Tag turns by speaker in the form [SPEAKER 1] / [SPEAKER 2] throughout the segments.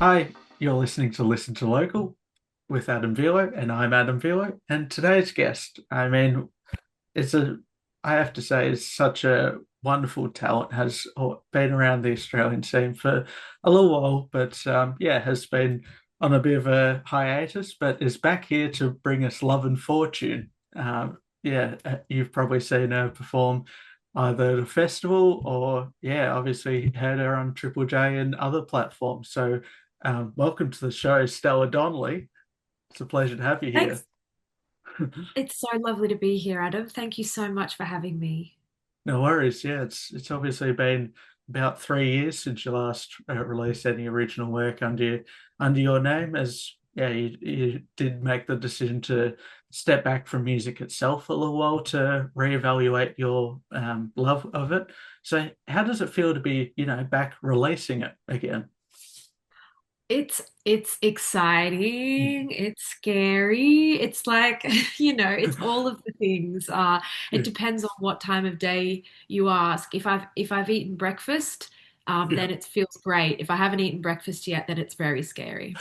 [SPEAKER 1] Hi, you're listening to Listen to Local with Adam Velo, and I'm Adam Velo. And today's guest, it's a, I have to say, is such a wonderful talent, has been around the Australian scene for a little while, but yeah, has been on a bit of a hiatus, but is back here to bring us love and fortune. You've probably seen her perform either at a festival or, yeah, obviously heard her on Triple J and other platforms. So, welcome to the show, Stella Donnelly. It's a pleasure to have you here.
[SPEAKER 2] Thanks. It's so lovely to be here, Adam. Thank you so much for having me.
[SPEAKER 1] No worries. Yeah, it's obviously been about 3 years since you last released any original work under your name. As yeah, you did make the decision to step back from music itself a little while to reevaluate your love of it. So, how does it feel to be, back releasing it again?
[SPEAKER 2] It's exciting, it's scary, it's like, it's all of the things. It
[SPEAKER 1] Yeah,
[SPEAKER 2] depends on what time of day you ask. If I've eaten breakfast,
[SPEAKER 1] yeah.
[SPEAKER 2] then it feels great. If I haven't eaten breakfast yet, then it's very scary.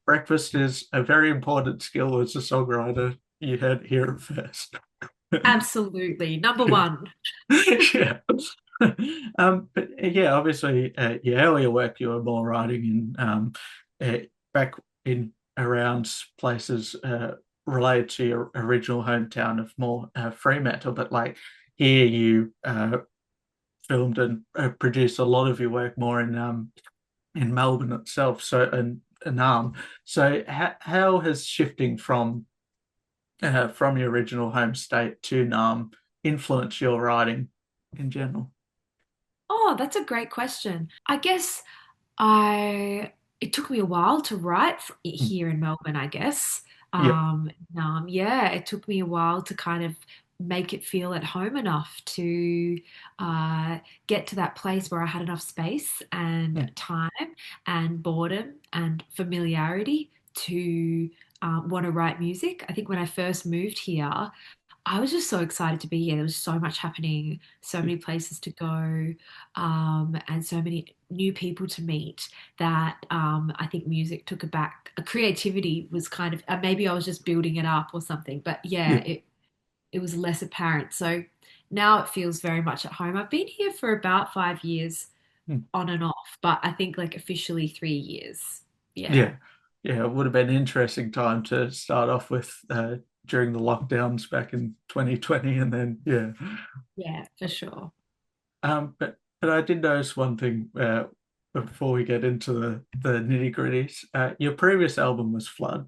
[SPEAKER 1] Breakfast is a very important skill as a songwriter. You heard it here first.
[SPEAKER 2] Absolutely. Number one.
[SPEAKER 1] Yeah. But yeah, obviously, your earlier work, you were more writing uh, back in around places related to your original hometown of more Fremantle. But like here, you filmed and produced a lot of your work more in Melbourne itself. So how has shifting from your original home state to Nam influenced your writing in general?
[SPEAKER 2] Oh, that's a great question. I guess I it took me a while to write
[SPEAKER 1] Mm.
[SPEAKER 2] here in Melbourne, I guess.
[SPEAKER 1] Yep.
[SPEAKER 2] Yeah, it took me a while to kind of make it feel at home enough to get to that place where I had enough space and
[SPEAKER 1] Mm.
[SPEAKER 2] time and boredom and familiarity to want to write music. I think when I first moved here, I was just so excited to be here. There was so much happening, so many places to go, and so many new people to meet that I think music took a back. Creativity was kind of maybe I was just building it up or something, but yeah,
[SPEAKER 1] Yeah.
[SPEAKER 2] it was less apparent. So now it feels very much at home. I've been here for about 5 years
[SPEAKER 1] Mm.
[SPEAKER 2] on and off, but I think like officially 3 years. Yeah,
[SPEAKER 1] Yeah. Yeah. It would have been an interesting time to start off with during the lockdowns back in 2020, and then yeah.
[SPEAKER 2] yeah, for sure.
[SPEAKER 1] But I did notice one thing before we get into the nitty-gritties. Your previous album was Flood.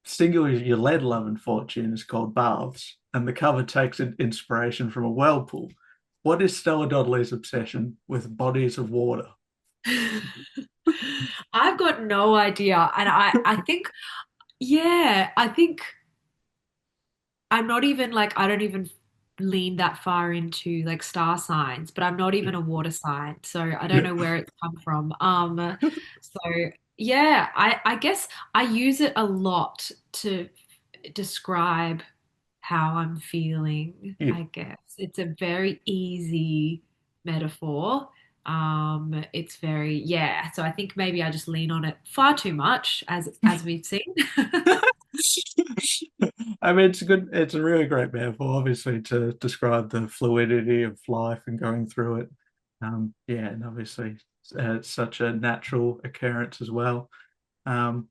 [SPEAKER 1] Singularly, your lead love and fortune is called Baths, and the cover takes inspiration from a whirlpool. What is Stella Donnelly's obsession with bodies of water?
[SPEAKER 2] I've got no idea. And I think, yeah, I think I'm not even like, I don't even lean that far into like star signs, but I'm not even a water sign. So I don't
[SPEAKER 1] Yeah.
[SPEAKER 2] know where it's come from. So yeah, I guess I use it a lot to describe how I'm feeling,
[SPEAKER 1] Yeah.
[SPEAKER 2] I guess. It's a very easy metaphor. It's very, yeah. So I think maybe I just lean on it far too much as we've seen.
[SPEAKER 1] I mean, it's a really great metaphor, obviously, to describe the fluidity of life and going through it. Yeah, and obviously, it's such a natural occurrence as well. Um,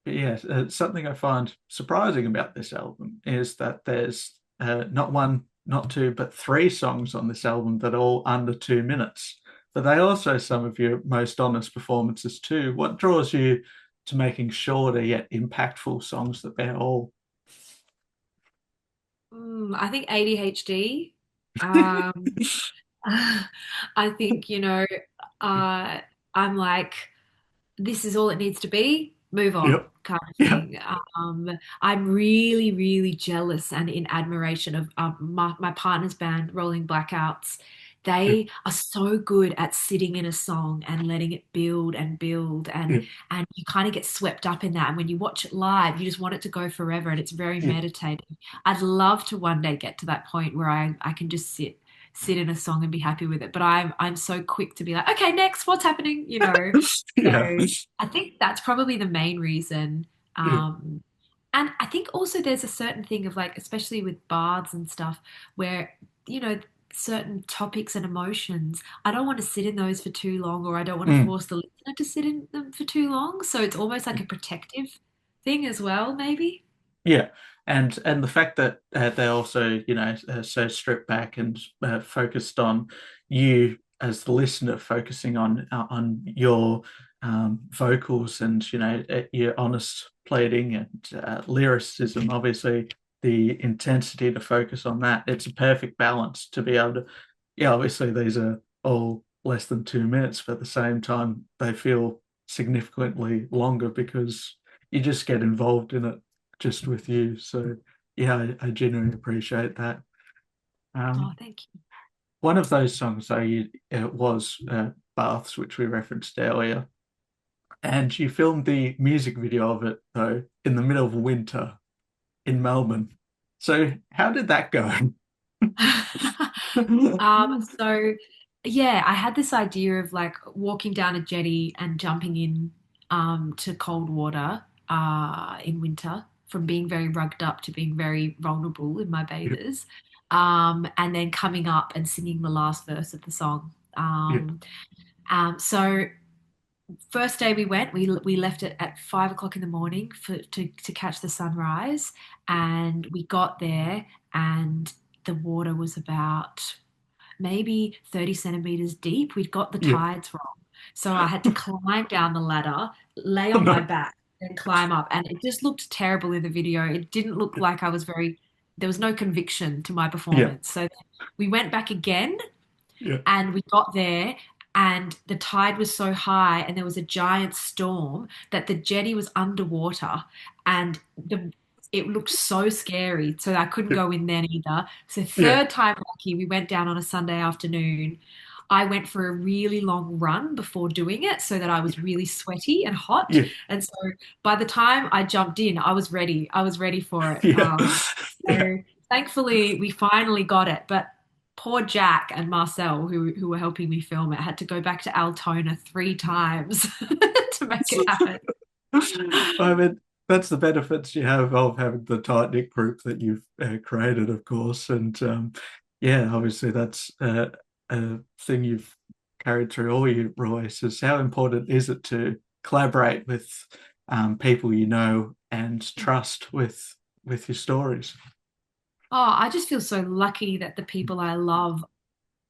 [SPEAKER 1] but yeah, something I find surprising about this album is that there's not one, not two, but three songs on this album that are all under 2 minutes. But they also some of your most honest performances too. What draws you to making shorter yet impactful songs that they're all
[SPEAKER 2] I think ADHD. Um, I think, uh, I'm like, this is all it needs to be, move on,
[SPEAKER 1] Yep.
[SPEAKER 2] kind of
[SPEAKER 1] Yep.
[SPEAKER 2] thing. I'm really, really jealous and in admiration of my partner's band, Rolling Blackouts.
[SPEAKER 1] Yep.
[SPEAKER 2] They are so good at sitting in a song and letting it build and build,
[SPEAKER 1] Yep.
[SPEAKER 2] and you kind of get swept up in that. And when you watch it live, you just want it to go forever, and it's very
[SPEAKER 1] Yep.
[SPEAKER 2] meditative. I'd love to one day get to that point where I can just sit in a song and be happy with it. But I'm so quick to be like, okay, next, what's happening?
[SPEAKER 1] Yeah.
[SPEAKER 2] So I think that's probably the main reason.
[SPEAKER 1] Yeah.
[SPEAKER 2] Um, and I think also there's a certain thing of like, especially with bards and stuff, where, you know, certain topics and emotions, I don't want to sit in those for too long, or I don't want to
[SPEAKER 1] Mm.
[SPEAKER 2] force the listener to sit in them for too long. So it's almost like a protective thing as well, maybe.
[SPEAKER 1] Yeah, and the fact that they also, so stripped back and focused on you as the listener, focusing on your vocals and your honest pleading and lyricism. Obviously, the intensity to focus on that. It's a perfect balance to be able to. Yeah, obviously these are all less than 2 minutes, but at the same time they feel significantly longer because you just get involved in it just with you. So yeah, I genuinely appreciate that.
[SPEAKER 2] Oh,
[SPEAKER 1] Um,
[SPEAKER 2] thank you.
[SPEAKER 1] one of those songs though was Baths, which we referenced earlier, and you filmed the music video of it though in the middle of winter in Melbourne. So how did that go?
[SPEAKER 2] So yeah, I had this idea of like walking down a jetty and jumping in to cold water in winter, from being very rugged up to being very vulnerable in my
[SPEAKER 1] Yeah,
[SPEAKER 2] bathers, and then coming up and singing the last verse of the song.
[SPEAKER 1] yeah,
[SPEAKER 2] So first day we went, we left it at 5 o'clock in the morning to catch the sunrise, and we got there, and the water was about maybe 30 centimeters deep. We'd got the
[SPEAKER 1] yeah.
[SPEAKER 2] tides wrong. So I had to climb down the ladder, lay
[SPEAKER 1] Oh,
[SPEAKER 2] on my
[SPEAKER 1] no.
[SPEAKER 2] back, and climb up. And it just looked terrible in the video. It didn't look like there was no conviction to my
[SPEAKER 1] Yeah,
[SPEAKER 2] performance. So we went back again,
[SPEAKER 1] yeah,
[SPEAKER 2] and we got there, and the tide was so high and there was a giant storm that the jetty was underwater, and it looked so scary, so I couldn't
[SPEAKER 1] yeah,
[SPEAKER 2] go in then either. So
[SPEAKER 1] yeah,
[SPEAKER 2] third time lucky, we went down on a Sunday afternoon. I went for a really long run before doing it so that I was really sweaty and hot.
[SPEAKER 1] yeah,
[SPEAKER 2] And so by the time I jumped in, I was ready. I was ready for it.
[SPEAKER 1] yeah, yeah,
[SPEAKER 2] So thankfully, we finally got it. But poor Jack and Marcel, who were helping me film it, had to go back to Altona 3 times to make it happen.
[SPEAKER 1] I mean, that's the benefits you have of having the tight knit group that you've created, of course. And yeah, obviously, that's a thing you've carried through all your releases. How important is it to collaborate with people you know and trust with your stories?
[SPEAKER 2] Oh, I just feel so lucky that the people I love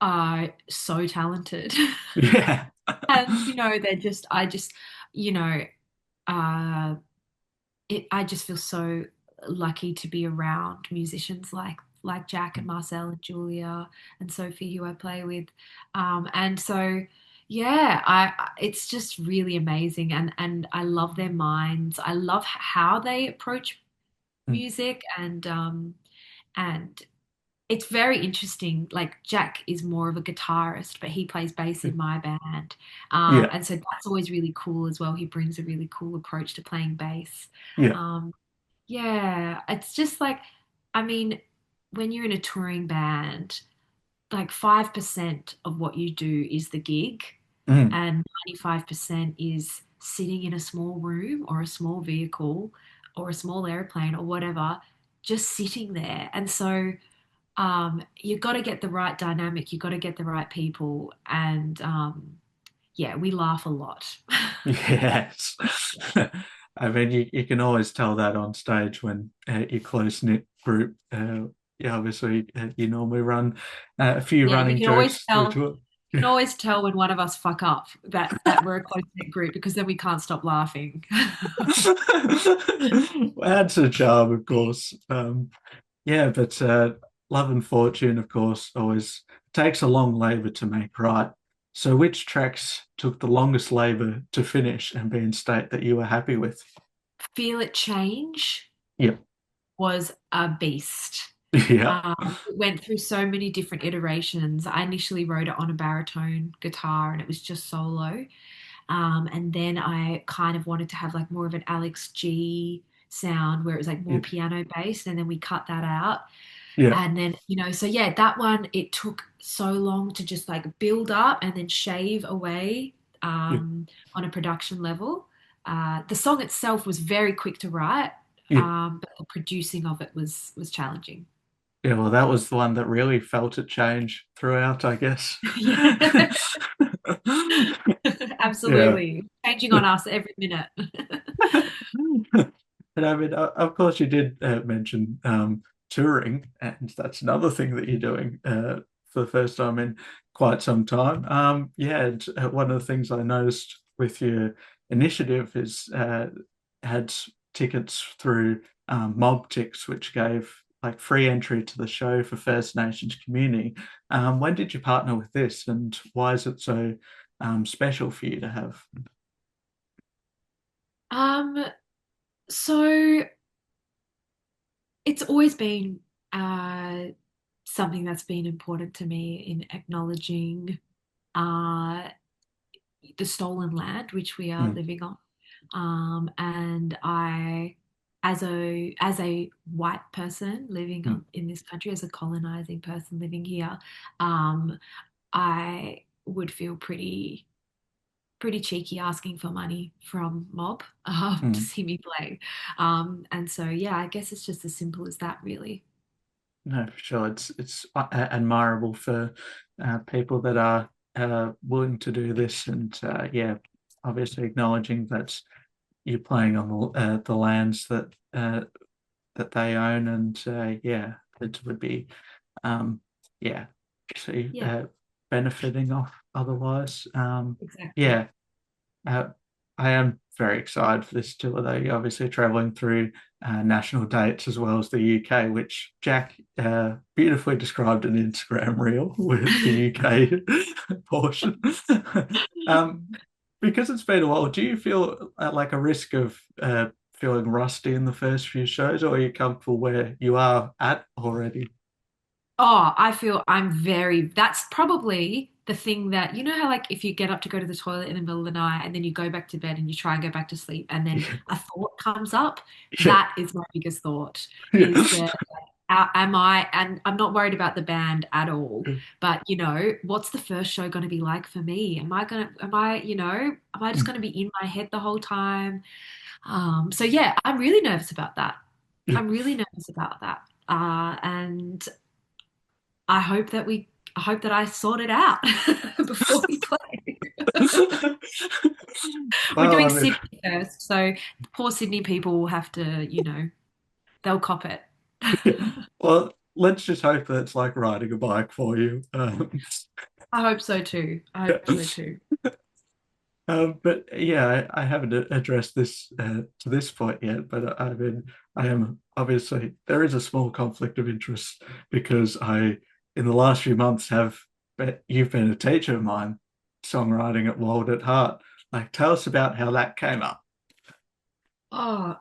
[SPEAKER 2] are so talented.
[SPEAKER 1] Yeah.
[SPEAKER 2] And, I just, you know, uh, I just feel so lucky to be around musicians like Jack and Marcel and Julia and Sophie, who I play with. And so, yeah, it's just really amazing, and I love their minds. I love how they approach music, and it's very interesting. Like Jack is more of a guitarist, but he plays bass in my band.
[SPEAKER 1] Yeah.
[SPEAKER 2] And so that's always really cool as well. He brings a really cool approach to playing bass.
[SPEAKER 1] Yeah.
[SPEAKER 2] Um, yeah, it's just like, I mean, when you're in a touring band, like 5% of what you do is the gig,
[SPEAKER 1] Mm.
[SPEAKER 2] and 95% is sitting in a small room or a small vehicle or a small airplane or whatever, just sitting there. And so, you got to get the right dynamic, you got to get the right people, and yeah, we laugh a lot.
[SPEAKER 1] Yes. I mean, you can always tell that on stage when your close-knit group, yeah, obviously, you normally run a few
[SPEAKER 2] Yeah,
[SPEAKER 1] running jokes through to it.
[SPEAKER 2] you can always tell when one of us fuck up that we're a close knit group, because then we can't stop laughing.
[SPEAKER 1] Adds a charm, of course. Yeah, but Love and Fortune, of course, always takes a long labor to make right. So, which tracks took the longest labor to finish and be in state that you were happy with?
[SPEAKER 2] Feel It Change
[SPEAKER 1] Yep.
[SPEAKER 2] was a beast.
[SPEAKER 1] Yeah.
[SPEAKER 2] It went through so many different iterations. I initially wrote it on a baritone guitar and it was just solo. And then I kind of wanted to have like more of an Alex G sound where it was like more
[SPEAKER 1] Yeah.
[SPEAKER 2] piano based, and then we cut that out.
[SPEAKER 1] Yeah.
[SPEAKER 2] And then, so yeah, that one, it took so long to just like build up and then shave away
[SPEAKER 1] Yeah.
[SPEAKER 2] on a production level. The song itself was very quick to write,
[SPEAKER 1] Yeah.
[SPEAKER 2] but the producing of it was challenging.
[SPEAKER 1] Yeah, well, that was the one that really felt it change throughout, I guess.
[SPEAKER 2] Yeah,
[SPEAKER 1] Yeah.
[SPEAKER 2] absolutely. Changing on us every minute.
[SPEAKER 1] And I mean, of course, you did mention touring, and that's another thing that you're doing for the first time in quite some time. Yeah, and, one of the things I noticed with your initiative is had tickets through Mob Ticks, which gave like free entry to the show for First Nations community. When did you partner with this, and why is it so special for you to have?
[SPEAKER 2] Um, so it's always been something that's been important to me in acknowledging uh, the stolen land which we are
[SPEAKER 1] Mm,
[SPEAKER 2] living on. And as a white person living
[SPEAKER 1] mm,
[SPEAKER 2] in this country, as a colonizing person living here, um, I would feel pretty cheeky asking for money from mob to
[SPEAKER 1] mm.
[SPEAKER 2] see me play. And so yeah, I guess it's just as simple as that, really.
[SPEAKER 1] No, for sure. It's admirable for people that are willing to do this, and yeah, obviously acknowledging that you're playing on the lands that they own, and yeah, it would be um, yeah, actually
[SPEAKER 2] Yeah,
[SPEAKER 1] benefiting off otherwise.
[SPEAKER 2] exactly.
[SPEAKER 1] Yeah, uh, I am very excited for this tour, though. You're obviously traveling through national dates as well as the UK, which Jack beautifully described in Instagram reel with the UK portion. um, because it's been a while, do you feel like a risk of feeling rusty in the first few shows, or are you comfortable where you are at already?
[SPEAKER 2] Oh, I feel that's probably the thing that, how like if you get up to go to the toilet in the middle of the night and then you go back to bed and you try and go back to sleep and then
[SPEAKER 1] Yeah,
[SPEAKER 2] a thought comes up,
[SPEAKER 1] yeah,
[SPEAKER 2] that is my biggest thought
[SPEAKER 1] yeah.
[SPEAKER 2] is that am I, and I'm not worried about the band at all, but what's the first show going to be like for me? Am I just going to be in my head the whole time? So yeah, I'm really nervous about that.
[SPEAKER 1] Yeah.
[SPEAKER 2] I'm really nervous about that. And I hope that I sort it out before we play. We're
[SPEAKER 1] Well,
[SPEAKER 2] doing
[SPEAKER 1] I mean,
[SPEAKER 2] Sydney first, so poor Sydney people will have to, they'll cop it.
[SPEAKER 1] well, let's just hope that it's like riding a bike for you.
[SPEAKER 2] I hope so too. I
[SPEAKER 1] Yeah.
[SPEAKER 2] hope so too.
[SPEAKER 1] But yeah, I haven't addressed this to this point yet. But I mean, I am obviously there is a small conflict of interest because in the last few months, you've been a teacher of mine, songwriting at Wild at Heart. Like, tell us about how that came up.
[SPEAKER 2] Oh,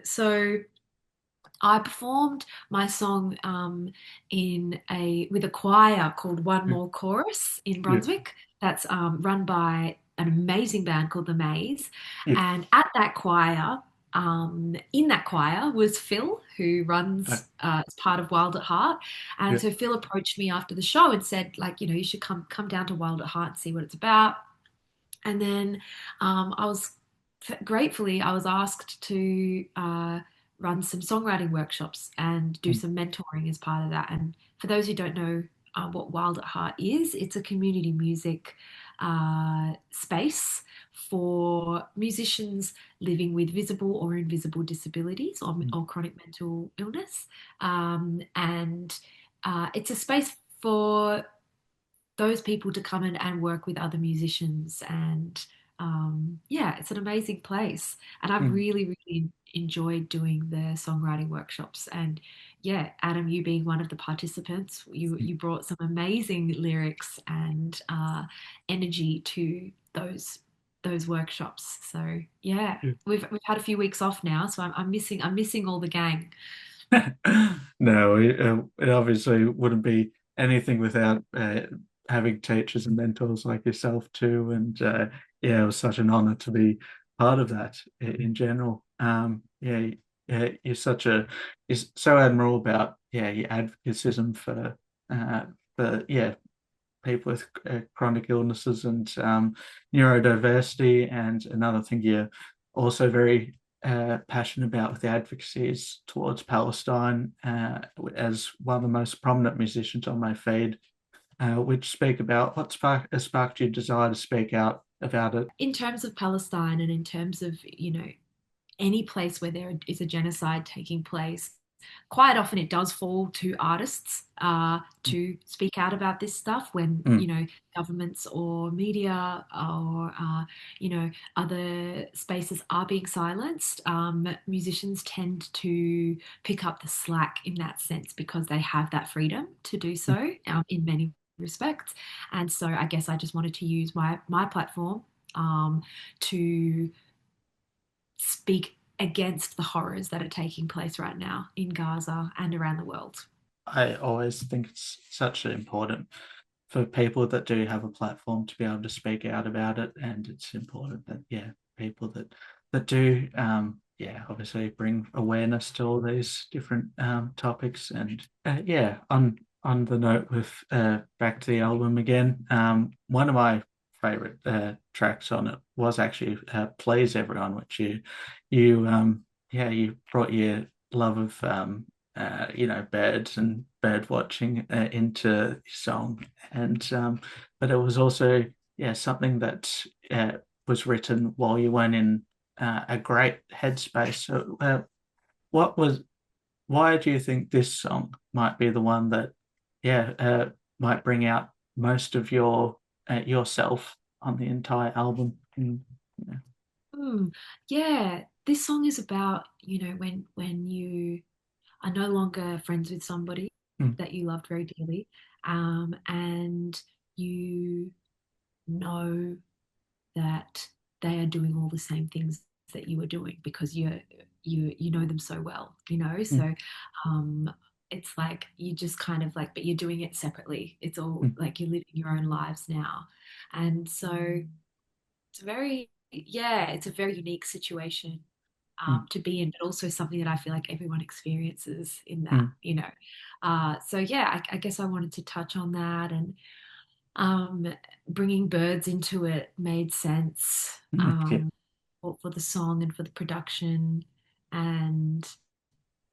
[SPEAKER 2] so I performed my song in a with a choir called One
[SPEAKER 1] Yeah,
[SPEAKER 2] More Chorus in
[SPEAKER 1] yeah,
[SPEAKER 2] Brunswick. That's run by an amazing band called The Maze.
[SPEAKER 1] yeah.
[SPEAKER 2] And at that choir, in that choir was Phil, who
[SPEAKER 1] Uh,
[SPEAKER 2] runs as part of Wild at Heart. And
[SPEAKER 1] yeah.
[SPEAKER 2] so Phil approached me after the show and said, like, you should come down to Wild at Heart and see what it's about. And then I was gratefully I was asked to run some songwriting workshops and do
[SPEAKER 1] Mm,
[SPEAKER 2] some mentoring as part of that. And for those who don't know what Wild at Heart is, it's a community music space for musicians living with visible or invisible disabilities
[SPEAKER 1] mm,
[SPEAKER 2] or chronic mental illness. And it's a space for those people to come in and work with other musicians. And yeah, it's an amazing place. And I've
[SPEAKER 1] mm,
[SPEAKER 2] really, really enjoyed doing the songwriting workshops. And yeah, Adam, you being one of the participants,
[SPEAKER 1] mm.
[SPEAKER 2] you brought some amazing lyrics and energy to those workshops. So yeah,
[SPEAKER 1] Yeah.
[SPEAKER 2] we've had a few weeks off now, so I'm missing all the gang.
[SPEAKER 1] No, it obviously wouldn't be anything without having teachers and mentors like yourself too. And yeah, it was such an honor to be part of that in general. Yeah, you're so admirable about your advocacy uh for people with chronic illnesses and neurodiversity. And another thing you're also very passionate about with the advocacy is towards Palestine, as one of the most prominent musicians on my feed, which speak about what sparked your desire to speak out about it.
[SPEAKER 2] In terms of Palestine and in terms of, any place where there is a genocide taking place, quite often it does fall to artists to speak out about this stuff when,
[SPEAKER 1] Mm,
[SPEAKER 2] governments or media or, other spaces are being silenced. Musicians tend to pick up the slack in that sense because they have that freedom to do
[SPEAKER 1] mm,
[SPEAKER 2] so in many respects. And so I guess I just wanted to use my platform to speak against the horrors that are taking place right now in Gaza and around the world.
[SPEAKER 1] I always think it's such important for people that do have a platform to be able to speak out about it, and it's important that people that do obviously bring awareness to all these different topics. And on the note with back to the album again, one of my favorite tracks on it was actually "Please Everyone," which you brought your love of birds and bird watching into the song. And but it was also something that was written while you weren't in a great headspace. So what was why do you think this song might be the one that might bring out most of yourself on the entire album? And, yeah.
[SPEAKER 2] Hmm. Yeah, this song is about, when you are no longer friends with somebody
[SPEAKER 1] Mm,
[SPEAKER 2] that you loved very dearly, and you know that they are doing all the same things that you are doing because you know them so well,
[SPEAKER 1] mm,
[SPEAKER 2] so um it's like you just kind of like, but you're doing it separately. It's all
[SPEAKER 1] mm,
[SPEAKER 2] like you're living your own lives now. And so it's it's a very unique situation
[SPEAKER 1] mm,
[SPEAKER 2] to be in, but also something that I feel like everyone experiences in that,
[SPEAKER 1] mm,
[SPEAKER 2] so yeah, I guess I wanted to touch on that. And um, bringing birds into it made sense,
[SPEAKER 1] yeah,
[SPEAKER 2] for the song and for the production. And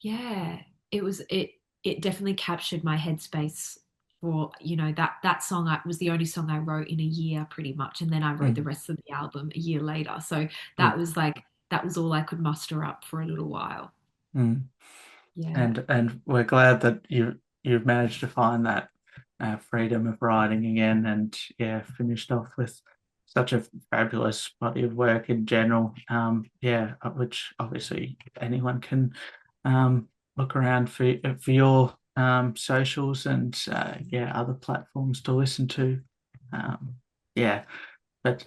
[SPEAKER 2] yeah, it definitely captured my headspace for, that song was the only song I wrote in a year pretty much. And then I wrote the
[SPEAKER 1] mm,
[SPEAKER 2] rest of the album a year later. So
[SPEAKER 1] yeah,
[SPEAKER 2] that was all I could muster up for a little while.
[SPEAKER 1] mm.
[SPEAKER 2] Yeah.
[SPEAKER 1] And we're glad that you've managed to find that freedom of writing again, and finished off with such a fabulous body of work in general. Which obviously anyone can look around for your socials and other platforms to listen to. Um, yeah, but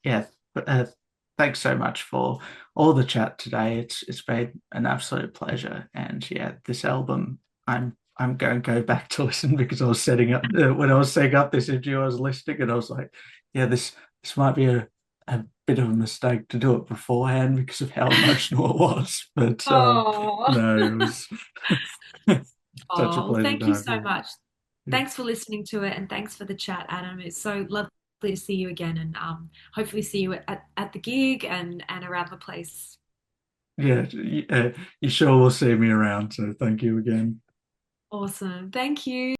[SPEAKER 1] yeah, but, thanks so much for all the chat today. It's been an absolute pleasure. And this album, I'm going to go back to listen because I was setting up when I was setting up this interview, I was listening and I was like, this might be a bit of a mistake to do it beforehand because of how emotional it was. But
[SPEAKER 2] Oh,
[SPEAKER 1] no, it was such a
[SPEAKER 2] oh,
[SPEAKER 1] pleasure to
[SPEAKER 2] thank you
[SPEAKER 1] have
[SPEAKER 2] so
[SPEAKER 1] you.
[SPEAKER 2] much. Thanks for listening to it and thanks for the chat, Adam. It's so lovely to see you again and hopefully see you at the gig and around the place.
[SPEAKER 1] Yeah, you sure will see me around. So thank you again.
[SPEAKER 2] Awesome. Thank you.